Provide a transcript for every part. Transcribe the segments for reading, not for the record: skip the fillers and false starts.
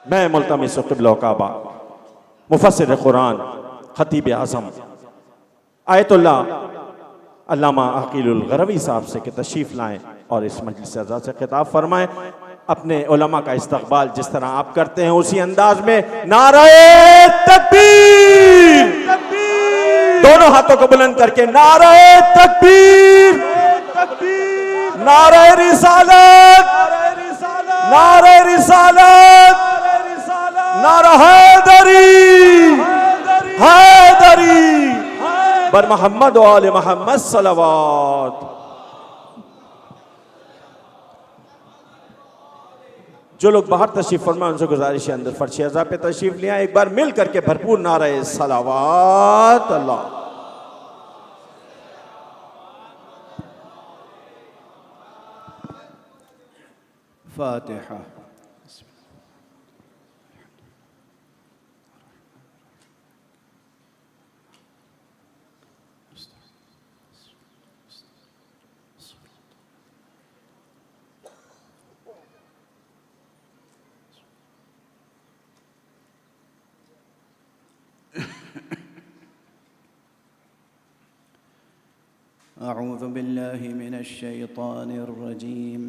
میں ملتمس قبلہ کعبہ مفسر قرآن خطیب اعظم آیت اللہ علامہ عقیل الغروی صاحب سے کہ تشریف لائیں اور اس مجلس اعزاز سے خطاب فرمائیں. اپنے علماء کا استقبال جس طرح آپ کرتے ہیں اسی انداز میں نعرہ تکبیر، دونوں ہاتھوں کو بلند کر کے نعرہ تکبیر، نعرہ رسالت، نعرہ رسالت، نعرہ حیدری، حیدری بر محمد و آل محمد صلوات. جو لوگ باہر تشریف فرمائیں ان سے گزارش ہے اندر فرش اعظم پہ تشریف لے آئیں. ایک بار مل کر کے بھرپور نعرہ صلوات. اللہ فاتحہ. اعوذ باللہ من الشیطان الرجیم.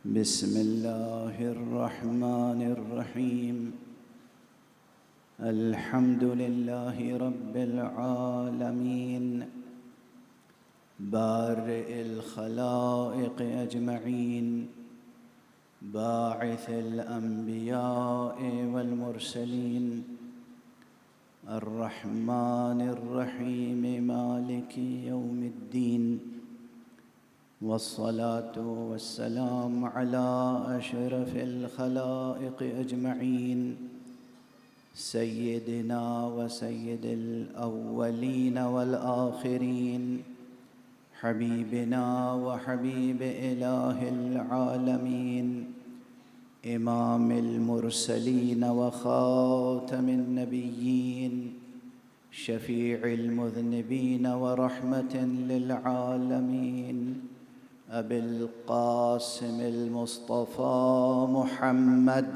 بسم اللہ الرحمن الرحیم. الحمد للہ رب العالمین بارئ الخلائق اجمعین باعث الانبیاء والمرسلین الرحمن الرحیم مالک یوم الدین والصلاة والسلام على اشرف الخلائق اجمعین سیدنا وسید الاولین والآخرین حبیبنا وحبیب الہ العالمین امام المرسلین وخاتم النبیین شفیع المذنبین ورحمة للعالمین ابی القاسم المصطفى محمد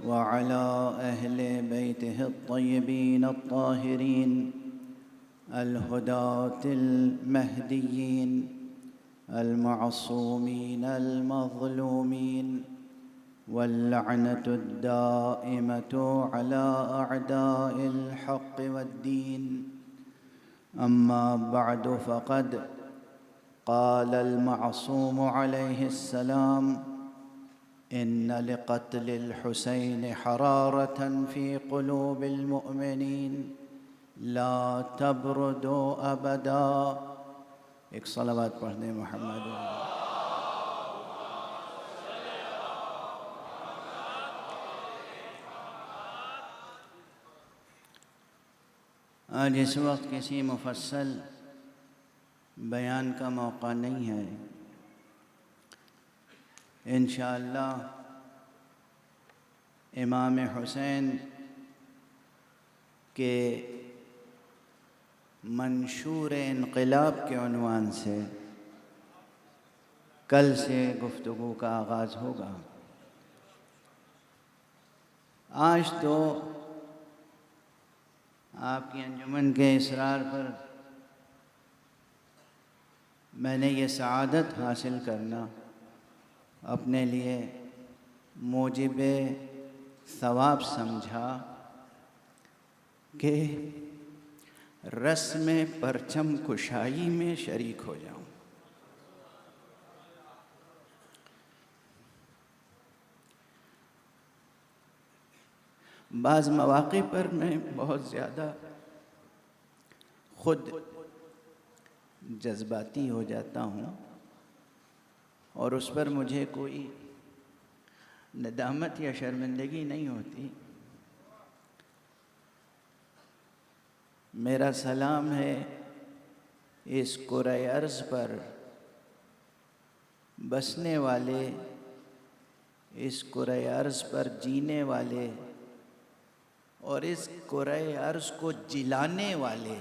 وعلى أهل بيته الطيبين الطاهرين الهداة المهديين المعصومين المظلومين واللعنة الدائمة على أعداء الحق والدين. أما بعد فقد قال المعصوم عليه السلام إن لقتل الحسين حرارة في قلوب المؤمنين لا تبرد أبدا. ایک صلوات پڑھ دیں محمد. آج اس وقت کسی مفصل بیان کا موقع نہیں ہے. انشاءاللہ امام حسین کے منشور انقلاب کے عنوان سے کل سے گفتگو کا آغاز ہوگا. آج تو آپ کی انجمن کے اصرار پر میں نے یہ سعادت حاصل کرنا اپنے لیے موجب ثواب سمجھا کہ رسم پرچم کشائی میں شریک ہو جاؤں. بعض مواقع پر میں بہت زیادہ خود جذباتی ہو جاتا ہوں اور اس پر مجھے کوئی ندامت یا شرمندگی نہیں ہوتی. میرا سلام ہے اس کرۂ ارض پر بسنے والے، اس کرۂ ارض پر جینے والے اور اس کرۂ ارض کو جلانے والے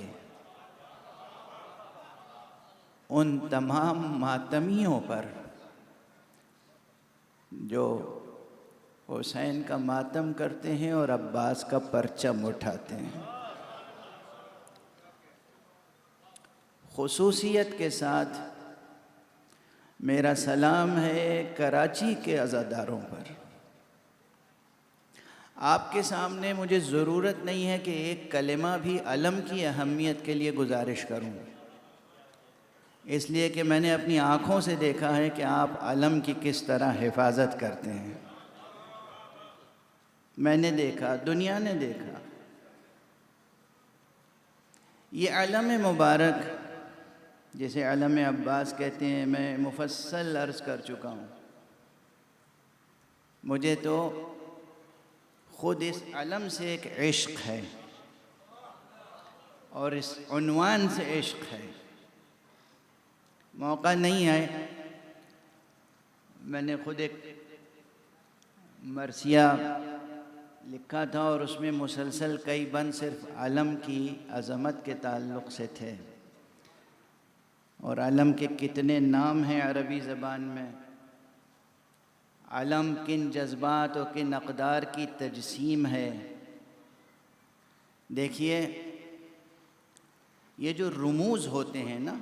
ان تمام ماتمیوں پر جو حسین کا ماتم کرتے ہیں اور عباس کا پرچم اٹھاتے ہیں۔ خصوصیت کے ساتھ میرا سلام ہے کراچی کے عزاداروں پر۔ آپ کے سامنے مجھے ضرورت نہیں ہے کہ ایک کلمہ بھی علم کی اہمیت کے لیے گزارش کروں، اس لیے کہ میں نے اپنی آنکھوں سے دیکھا ہے کہ آپ علم کی کس طرح حفاظت کرتے ہیں۔ میں نے دیکھا، دنیا نے دیکھا۔ یہ علم مبارک جسے علم عباس کہتے ہیں، میں مفصل عرض کر چکا ہوں۔ مجھے تو خود اس علم سے ایک عشق ہے اور اس عنوان سے عشق ہے۔ موقع نہیں آئے، میں نے خود ایک مرثیہ لکھا تھا اور اس میں مسلسل کئی بند صرف علم کی عظمت کے تعلق سے تھے، اور علم کے کتنے نام ہیں عربی زبان میں، علم کن جذبات و کن اقدار کی تجسیم ہے۔ دیکھیے، یہ جو رموز ہوتے ہیں نا،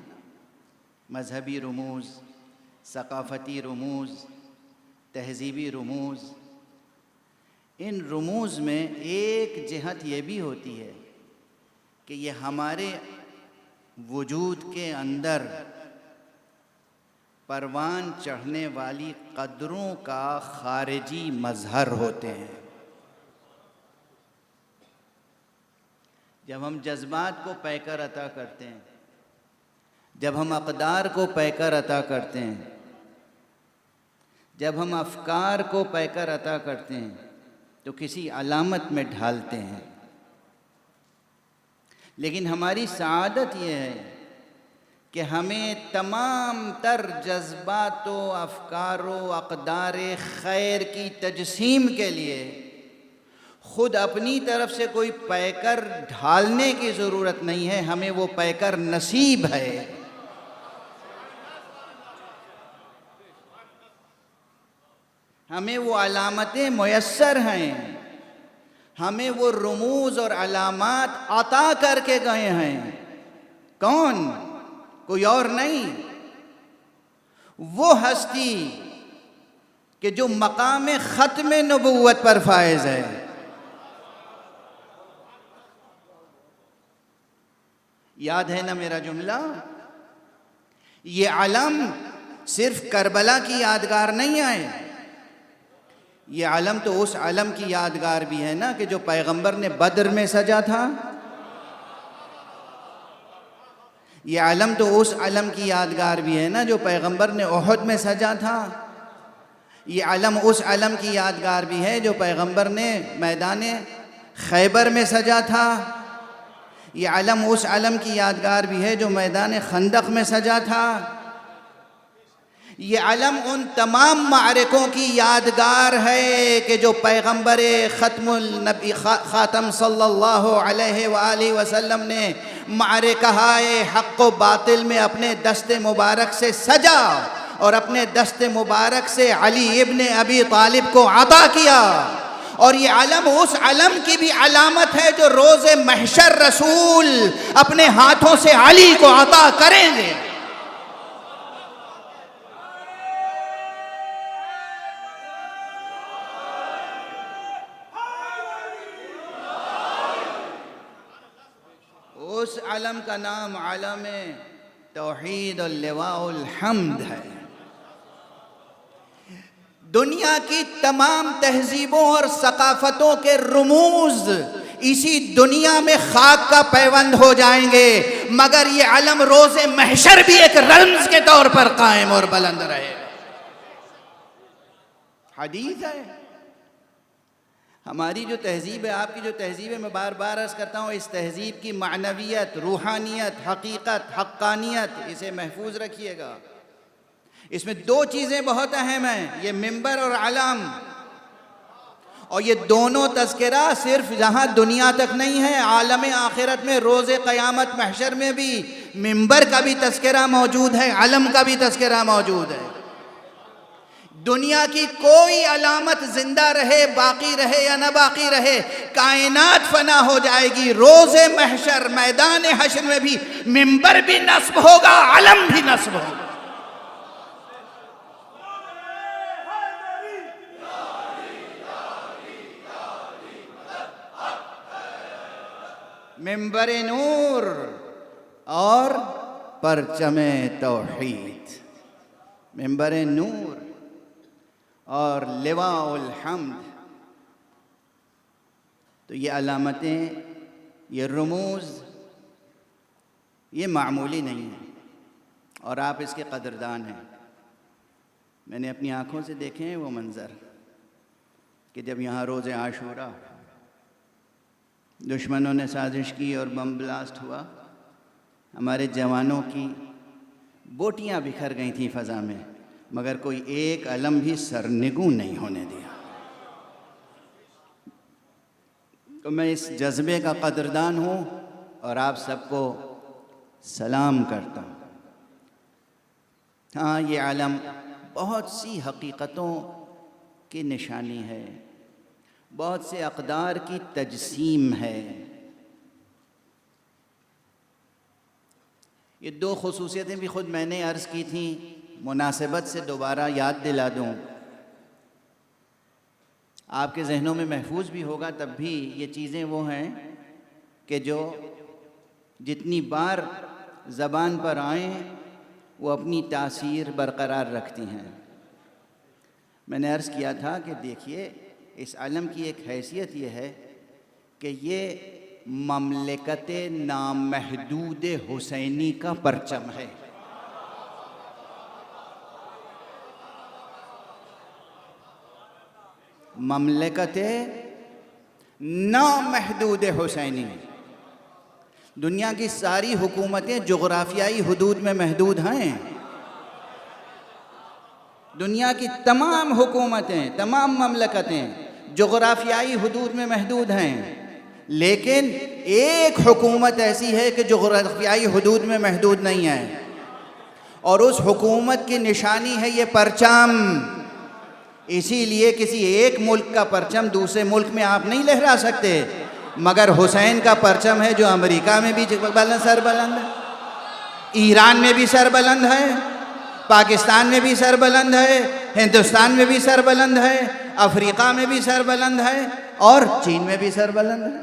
مذہبی رموز، ثقافتی رموز، تہذیبی رموز، ان رموز میں ایک جہت یہ بھی ہوتی ہے کہ یہ ہمارے وجود کے اندر پروان چڑھنے والی قدروں کا خارجی مظہر ہوتے ہیں۔ جب ہم جذبات کو پیکر عطا کرتے ہیں، جب ہم اقدار کو پیکر عطا کرتے ہیں، جب ہم افکار کو پیکر عطا کرتے ہیں تو کسی علامت میں ڈھالتے ہیں، لیکن ہماری سعادت یہ ہے کہ ہمیں تمام تر جذبات و افکار و اقدار خیر کی تجسیم کے لیے خود اپنی طرف سے کوئی پیکر ڈھالنے کی ضرورت نہیں ہے، ہمیں وہ پیکر نصیب ہے۔ ہمیں وہ علامتیں میسر ہیں، ہمیں وہ رموز اور علامات عطا کر کے گئے ہیں۔ کون؟ کوئی اور نہیں، وہ ہستی کہ جو مقام ختم نبوت پر فائز ہے۔ یاد ہے نا میرا جملہ؟ یہ علم صرف کربلا کی یادگار نہیں ہے، یہ علم تو اس علم کی یادگار بھی ہے نا کہ جو پیغمبر نے بدر میں سجا تھا۔ یہ علم تو اس علم کی یادگار بھی ہے نا جو پیغمبر نے احد میں سجا تھا۔ یہ علم اس علم کی یادگار بھی ہے جو پیغمبر نے میدان خیبر میں سجا تھا۔ یہ علم اس علم کی یادگار بھی ہے جو میدان خندق میں سجا تھا۔ یہ علم ان تمام معرکوں کی یادگار ہے کہ جو پیغمبر ختم النبی خاتم صلی اللہ علیہ وآلہ وسلم نے معرکہ حق و باطل میں اپنے دست مبارک سے سجا اور اپنے دست مبارک سے علی ابن ابی طالب کو عطا کیا۔ اور یہ علم اس علم کی بھی علامت ہے جو روز محشر رسول اپنے ہاتھوں سے علی کو عطا کریں گے۔ اس علم کا نام علم توحید اللواء الحمد ہے۔ دنیا کی تمام تہذیبوں اور ثقافتوں کے رموز اسی دنیا میں خاک کا پیوند ہو جائیں گے، مگر یہ علم روز محشر بھی ایک رمز کے طور پر قائم اور بلند رہے۔ حدیث ہے۔ ہماری جو تہذیب ہے، آپ کی جو تہذیب ہے، میں بار بار عرض کرتا ہوں، اس تہذیب کی معنویت، روحانیت، حقیقت، حقانیت، اسے محفوظ رکھیے گا۔ اس میں دو چیزیں بہت اہم ہیں، یہ منبر اور علم، اور یہ دونوں تذکرہ صرف جہاں دنیا تک نہیں ہے، عالم آخرت میں روز قیامت محشر میں بھی منبر کا بھی تذکرہ موجود ہے، علم کا بھی تذکرہ موجود ہے۔ دنیا کی کوئی علامت زندہ رہے، باقی رہے یا نہ باقی رہے، کائنات فنا ہو جائے گی، روز محشر میدان حشر میں بھی منبر بھی نصب ہوگا، علم بھی نصب ہوگا۔ منبر نور اور پرچم توحید، منبر نور اور لواء الحمد۔ تو یہ علامتیں، یہ رموز، یہ معمولی نہیں ہیں اور آپ اس کے قدردان ہیں۔ میں نے اپنی آنکھوں سے دیکھے ہیں وہ منظر کہ جب یہاں روز عاشورہ دشمنوں نے سازش کی اور بم بلاسٹ ہوا، ہمارے جوانوں کی بوٹیاں بکھر گئی تھیں فضا میں، مگر کوئی ایک علم بھی سرنگوں نہیں ہونے دیا۔ تو میں اس جذبے کا قدردان ہوں اور آپ سب کو سلام کرتا ہوں۔ ہاں، یہ علم بہت سی حقیقتوں کی نشانی ہے، بہت سے اقدار کی تجسیم ہے۔ یہ دو خصوصیتیں بھی خود میں نے عرض کی تھیں، مناسبت سے دوبارہ یاد دلا دوں، آپ کے ذہنوں میں محفوظ بھی ہوگا، تب بھی یہ چیزیں وہ ہیں کہ جو جتنی بار زبان پر آئیں وہ اپنی تاثیر برقرار رکھتی ہیں۔ میں نے عرض کیا تھا کہ دیکھیے، اس علم کی ایک حیثیت یہ ہے کہ یہ مملکت نامحدود حسینی کا پرچم ہے۔ مملکت نامحدود حسینی۔ دنیا کی ساری حکومتیں جغرافیائی حدود میں محدود ہیں، دنیا کی تمام حکومتیں، تمام مملکتیں جغرافیائی حدود میں محدود ہیں، لیکن ایک حکومت ایسی ہے کہ جغرافیائی حدود میں محدود نہیں ہے، اور اس حکومت کی نشانی ہے یہ پرچم۔ اسی لیے کسی ایک ملک کا پرچم دوسرے ملک میں آپ نہیں لہرا سکتے، مگر حسین کا پرچم ہے جو امریکہ میں بھی سر بلند ہے، ایران میں بھی سر بلند ہے، پاکستان میں بھی سر بلند ہے، ہندوستان میں بھی سر بلند ہے، افریقہ میں بھی سر بلند ہے، اور چین میں بھی سر بلند ہے۔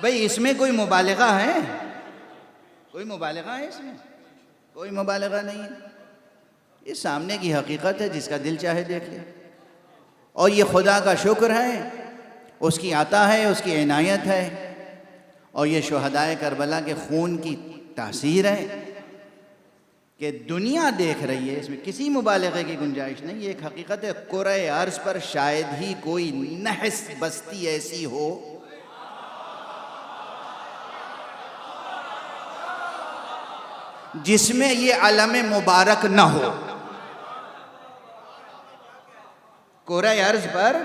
بھئی اس میں کوئی مبالغہ ہے؟ کوئی مبالغہ ہے اس میں؟ کوئی مبالغہ نہیں ہے، یہ سامنے کی حقیقت ہے، جس کا دل چاہے دیکھ لے۔ اور یہ خدا کا شکر ہے، اس کی عطا ہے، اس کی عنایت ہے، اور یہ شہدائے کربلا کے خون کی تاثیر ہے کہ دنیا دیکھ رہی ہے، اس میں کسی مبالغے کی گنجائش نہیں۔ یہ ایک حقیقت ہے، کرۂ ارض پر شاید ہی کوئی نحس بستی ایسی ہو جس میں یہ علم مبارک نہ ہو۔ کرۂ ارض پر،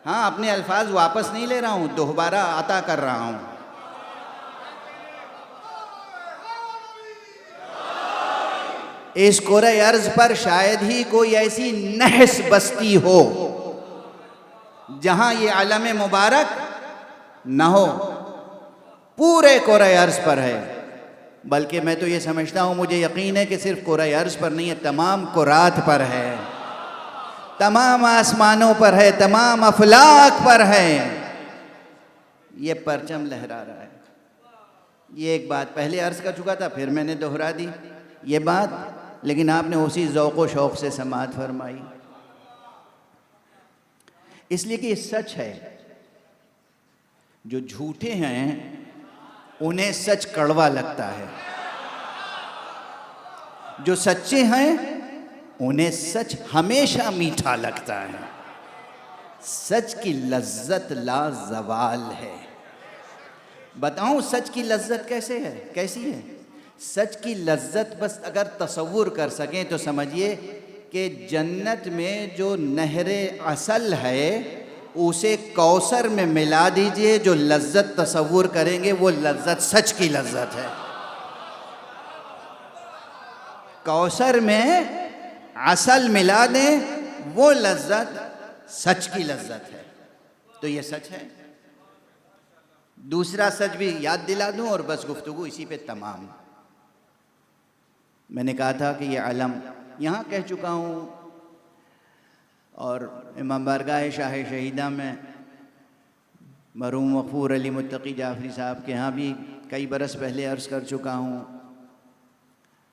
ہاں اپنے الفاظ واپس نہیں لے رہا ہوں، دوبارہ عطا کر رہا ہوں، اس کرۂ ارض پر شاید ہی کوئی ایسی نحس بستی ہو جہاں یہ علم مبارک نہ ہو۔ پورے کرۂ ارض پر ہے، بلکہ میں تو یہ سمجھتا ہوں، مجھے یقین ہے کہ صرف کرۂ ارض پر نہیں ہے، تمام کرات پر ہے، تمام آسمانوں پر ہے، تمام افلاک پر ہے، یہ پرچم لہرا رہا ہے۔ یہ ایک بات پہلے عرض کر چکا تھا، پھر میں نے دہرا دی یہ بات، لیکن آپ نے اسی ذوق و شوق سے سماعت فرمائی، اس لیے کہ یہ سچ ہے۔ جو جھوٹے ہیں انہیں سچ کڑوا لگتا ہے، جو سچے ہیں انہیں سچ ہمیشہ میٹھا لگتا ہے۔ سچ کی لذت لا زوال ہے۔ بتاؤں سچ کی لذت کیسی ہے؟ سچ کی لذت بس اگر تصور کر سکیں تو سمجھیے کہ جنت میں جو نہر عسل ہے اسے کوثر میں ملا دیجئے، جو لذت تصور کریں گے وہ لذت سچ کی لذت ہے۔ کوثر میں عسل ملا دیں، وہ لذت سچ کی لذت ہے۔ تو یہ سچ ہے۔ دوسرا سچ بھی یاد دلا دوں اور بس گفتگو اسی پہ تمام۔ میں نے کہا تھا کہ یہ علم یہاں کہہ چکا ہوں، اور امام بارگاہ شاہ شہیدہ میں مرحوم مغفور علی متقی جعفری صاحب کے ہاں بھی کئی برس پہلے عرض کر چکا ہوں۔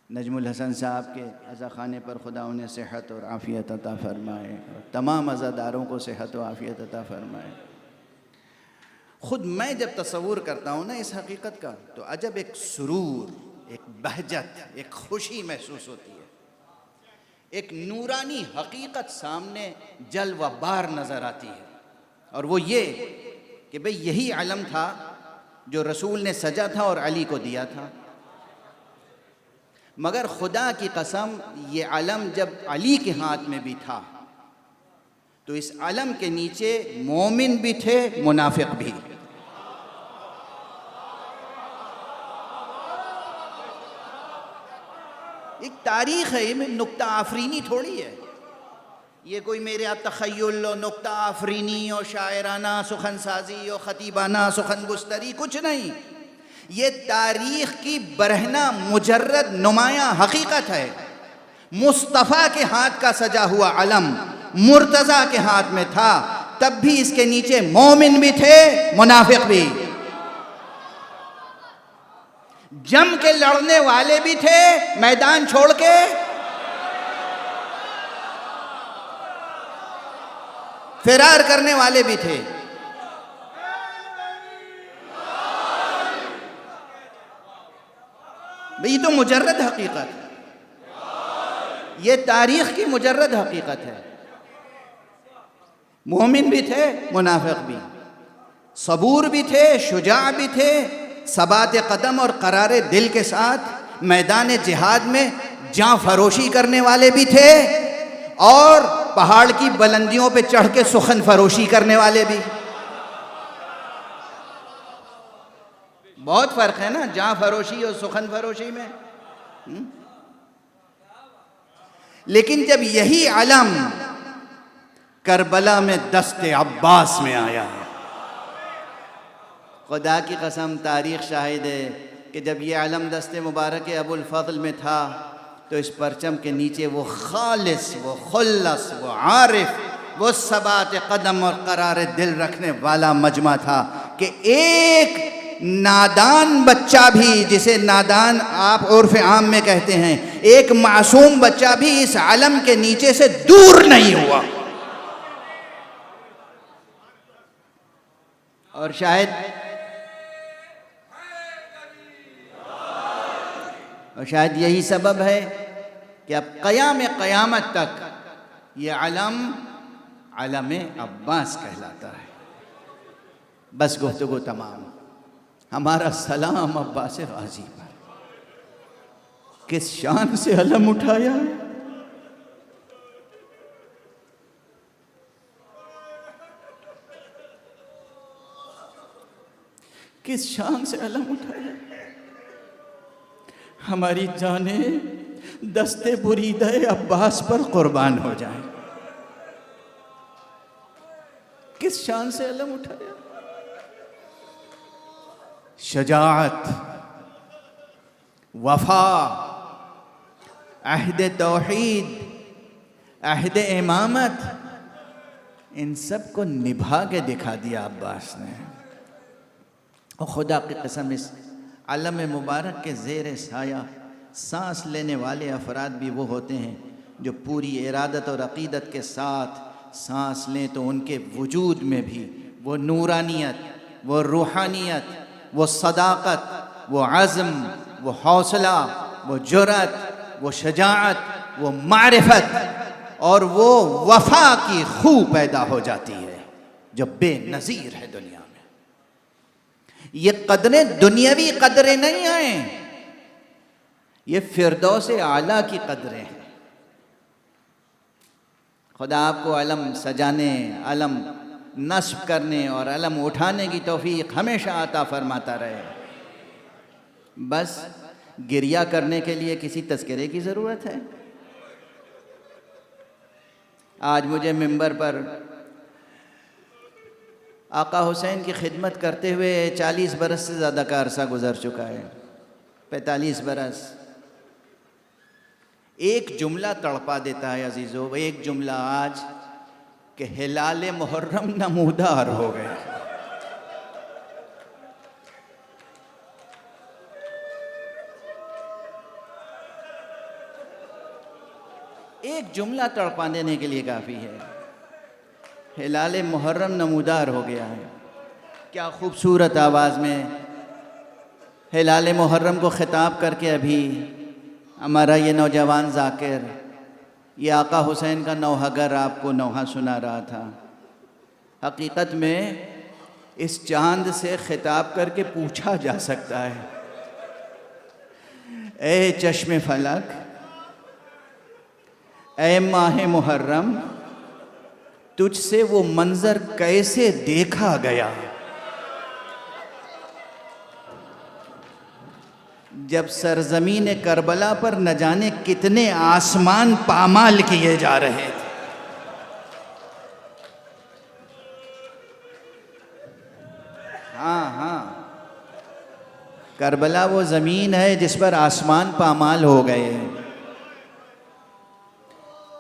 نجم الحسن صاحب کے عزاخانے پر خدا انہیں صحت اور عافیت عطا فرمائے، اور تمام عزاداروں کو صحت و عافیت عطا فرمائے۔ خود میں جب تصور کرتا ہوں نا اس حقیقت کا تو عجب ایک سرور، ایک بہجت، ایک خوشی محسوس ہوتی ہے۔ ایک نورانی حقیقت سامنے جلوہ بار نظر آتی ہے، اور وہ یہ کہ بھئی یہی علم تھا جو رسول نے سجا تھا اور علی کو دیا تھا۔ مگر خدا کی قسم یہ علم جب علی کے ہاتھ میں بھی تھا تو اس علم کے نیچے مومن بھی تھے، منافق بھی۔ ایک تاریخ ہے، یہ میں نکتہ آفرینی تھوڑی ہے، یہ کوئی میرے تخیل و نکتہ آفرینی اور شاعرانہ سخن سازی اور خطیبانہ سخن گستری کچھ نہیں، یہ تاریخ کی برہنہ مجرد نمایاں حقیقت ہے۔ مصطفیٰ کے ہاتھ کا سجا ہوا علم مرتضیٰ کے ہاتھ میں تھا، تب بھی اس کے نیچے مومن بھی تھے، منافق بھی، جم کے لڑنے والے بھی تھے، میدان چھوڑ کے فرار کرنے والے بھی تھے۔ یہ تو مجرد حقیقت ہے، یہ تاریخ کی مجرد حقیقت ہے۔ مومن بھی تھے، منافق بھی، صبور بھی تھے، شجاع بھی تھے، ثبات قدم اور قرار دل کے ساتھ میدان جہاد میں جاں فروشی کرنے والے بھی تھے، اور پہاڑ کی بلندیوں پہ چڑھ کے سخن فروشی کرنے والے بھی۔ بہت فرق ہے نا جاں فروشی اور سخن فروشی میں۔ لیکن جب یہی علم کربلا میں دست عباس میں آیا، خدا کی قسم تاریخ شاہد ہے کہ جب یہ علم دست مبارک ابو الفضل میں تھا تو اس پرچم کے نیچے وہ خالص، وہ خلص، وہ عارف، وہ ثبات قدم اور قرار دل رکھنے والا مجمع تھا کہ ایک نادان بچہ بھی، جسے نادان آپ عرف عام میں کہتے ہیں، ایک معصوم بچہ بھی اس علم کے نیچے سے دور نہیں ہوا۔ اور شاید یہی سبب ہے کہ اب قیامت تک یہ علم عباس کہلاتا ہے۔ بس گفتگو تمام۔ ہمارا سلام عباس غازی پر، کس شان سے علم اٹھایا ہے، کس شان سے علم اٹھایا ہے۔ ہماری جانیں دست بریدہ عباس پر قربان ہو جائیں۔ کس شان سے علم اٹھایا، شجاعت، وفا، عہد توحید، عہد امامت، ان سب کو نبھا کے دکھا دیا عباس نے۔ اور خدا کی قسم اس علم مبارک کے زیر سایہ سانس لینے والے افراد بھی وہ ہوتے ہیں جو پوری ارادت اور عقیدت کے ساتھ سانس لیں تو ان کے وجود میں بھی وہ نورانیت، وہ روحانیت، وہ صداقت، وہ عزم، وہ حوصلہ، وہ جرأت، وہ شجاعت، وہ معرفت اور وہ وفا کی خو پیدا ہو جاتی ہے جو بے نظیر ہے دنیا میں۔ یہ قدریں دنیاوی قدریں نہیں ہیں، یہ فردوس اعلیٰ کی قدریں ہیں۔ خدا آپ کو علم سجانے، علم نصب کرنے اور علم اٹھانے کی توفیق ہمیشہ عطا فرماتا رہے۔ بس گریہ کرنے کے لیے کسی تذکرے کی ضرورت ہے؟ آج مجھے منبر پر آقا حسین کی خدمت کرتے ہوئے 40 برس سے زیادہ کا عرصہ گزر چکا ہے، 45 برس۔ ایک جملہ تڑپا دیتا ہے عزیزو، ایک جملہ آج، کہ ہلال محرم نمودار ہو گئے۔ ایک جملہ تڑپا دینے کے لیے کافی ہے، ہلال محرم نمودار ہو گیا ہے۔ کیا خوبصورت آواز میں ہلال محرم کو خطاب کر کے ابھی ہمارا یہ نوجوان ذاکر یہ آقا حسین کا نوحہ گر آپ کو نوحہ سنا رہا تھا۔ حقیقت میں اس چاند سے خطاب کر کے پوچھا جا سکتا ہے، اے چشم فلک، اے ماہ محرم، تجھ سے وہ منظر کیسے دیکھا گیا جب سرزمین کربلا پر نہ جانے کتنے آسمان پامال کیے جا رہے تھے۔ ہاں کربلا وہ زمین ہے جس پر آسمان پامال ہو گئے۔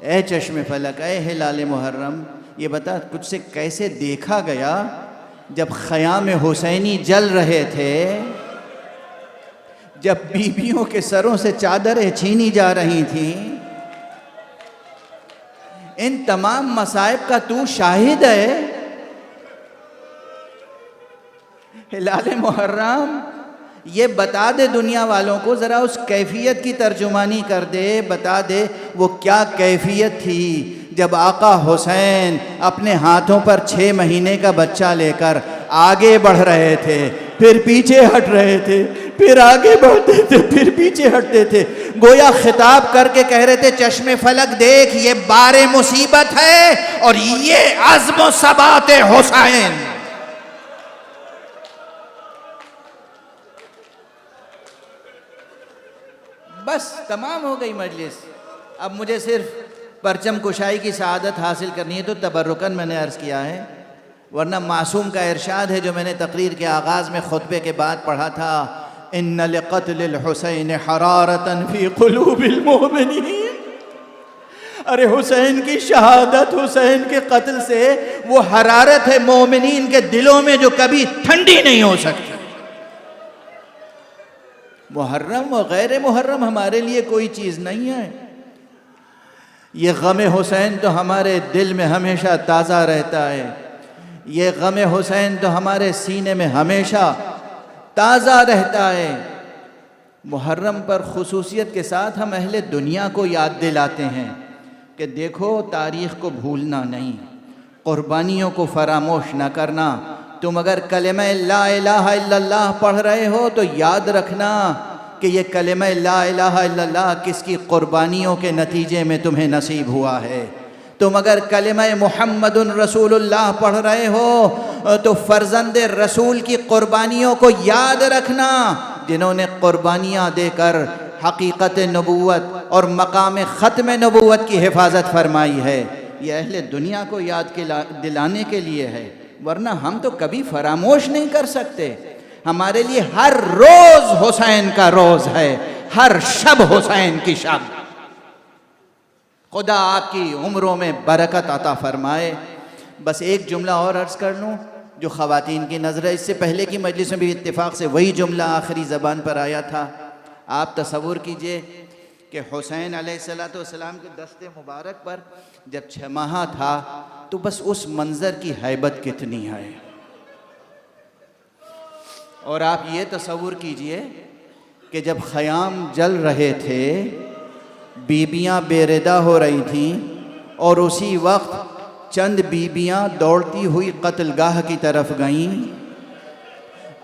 اے چشم فلک، اے ہلال محرم، یہ بتا تجھ سے کیسے دیکھا گیا جب خیام حسینی جل رہے تھے، جب بیویوں کے سروں سے چادریں چھینی جا رہی تھیں۔ ان تمام مصائب کا تو شاہد ہے۔ ہلال محرم، یہ بتا دے دنیا والوں کو، ذرا اس کیفیت کی ترجمانی کر دے، بتا دے وہ کیا کیفیت تھی جب آقا حسین اپنے ہاتھوں پر 6 مہینے کا بچہ لے کر آگے بڑھ رہے تھے، پھر پیچھے ہٹ رہے تھے، پھر آگے بڑھتے تھے، پھر پیچھے ہٹتے تھے، گویا خطاب کر کے کہہ رہے تھے چشم فلک دیکھ، یہ بار مصیبت ہے اور یہ عزم و ثبات حسین۔ بس تمام ہو گئی مجلس۔ اب مجھے صرف پرچم کشائی کی سعادت حاصل کرنی ہے، تو تبرکاً میں نے عرض کیا ہے، ورنہ معصوم کا ارشاد ہے جو میں نے تقریر کے آغاز میں خطبے کے بعد پڑھا تھا، ان لقتل الحسین حرارۃ فی قلوب المؤمنین۔ ارے حسین کی شہادت، حسین کے قتل سے وہ حرارت ہے مومنین کے دلوں میں جو کبھی ٹھنڈی نہیں ہو سکتی۔ محرم و غیر محرم ہمارے لیے کوئی چیز نہیں ہے، یہ غم حسین تو ہمارے دل میں ہمیشہ تازہ رہتا ہے، یہ غم حسین تو ہمارے سینے میں ہمیشہ تازہ رہتا ہے۔ محرم پر خصوصیت کے ساتھ ہم اہل دنیا کو یاد دلاتے ہیں کہ دیکھو تاریخ کو بھولنا نہیں، قربانیوں کو فراموش نہ کرنا۔ تم اگر کلمہ لا الہ الا اللہ پڑھ رہے ہو تو یاد رکھنا کہ یہ کلمہ لا الہ الا اللہ کس کی قربانیوں کے نتیجے میں تمہیں نصیب ہوا ہے۔ تم اگر کلمہ محمد رسول اللہ پڑھ رہے ہو تو فرزند رسول کی قربانیوں کو یاد رکھنا، جنہوں نے قربانیاں دے کر حقیقت نبوت اور مقام ختم نبوت کی حفاظت فرمائی ہے۔ یہ اہل دنیا کو یاد دلانے کے لیے ہے، ورنہ ہم تو کبھی فراموش نہیں کر سکتے۔ ہمارے لیے ہر روز حسین کا روز ہے، ہر شب حسین کی شب۔ خدا آپ کی عمروں میں برکت عطا فرمائے۔ بس ایک جملہ اور عرض کر لوں جو خواتین کی نظر ہے، اس سے پہلے کی مجلس میں بھی اتفاق سے وہی جملہ آخری زبان پر آیا تھا۔ آپ تصور کیجئے کہ حسین علیہ السلام کے دست مبارک پر جب 6 ماہ تھا تو بس اس منظر کی ہیبت کتنی ہے، اور آپ یہ تصور کیجئے کہ جب خیام جل رہے تھے، بیبیاں بے ردا ہو رہی تھیں، اور اسی وقت چند بیبیاں دوڑتی ہوئی قتل گاہ کی طرف گئیں۔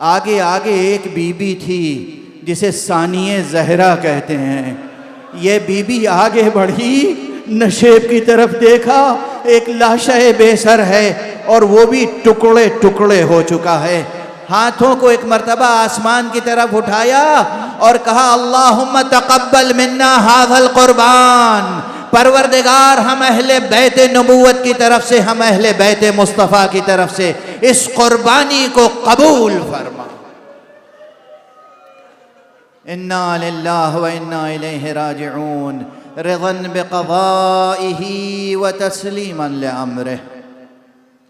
آگے آگے ایک بی بی تھی جسے ثانیہ زہرا کہتے ہیں، یہ بی بی آگے بڑھی، نشیب کی طرف دیکھا، ایک لاشہ بے سر ہے اور وہ بھی ٹکڑے ٹکڑے ہو چکا ہے۔ ہاتھوں کو ایک مرتبہ آسمان کی طرف اٹھایا اور کہا اللہم تقبل منا ھذا القربان، پروردگار ہم اہل بیت نبوت کی طرف سے، ہم اہل بیت مصطفیٰ کی طرف سے اس قربانی کو قبول فرما۔ انا للہ و انا الیہ راجعون، رضا بقضائہ و تسلیما لامرہ۔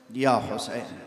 یا حسین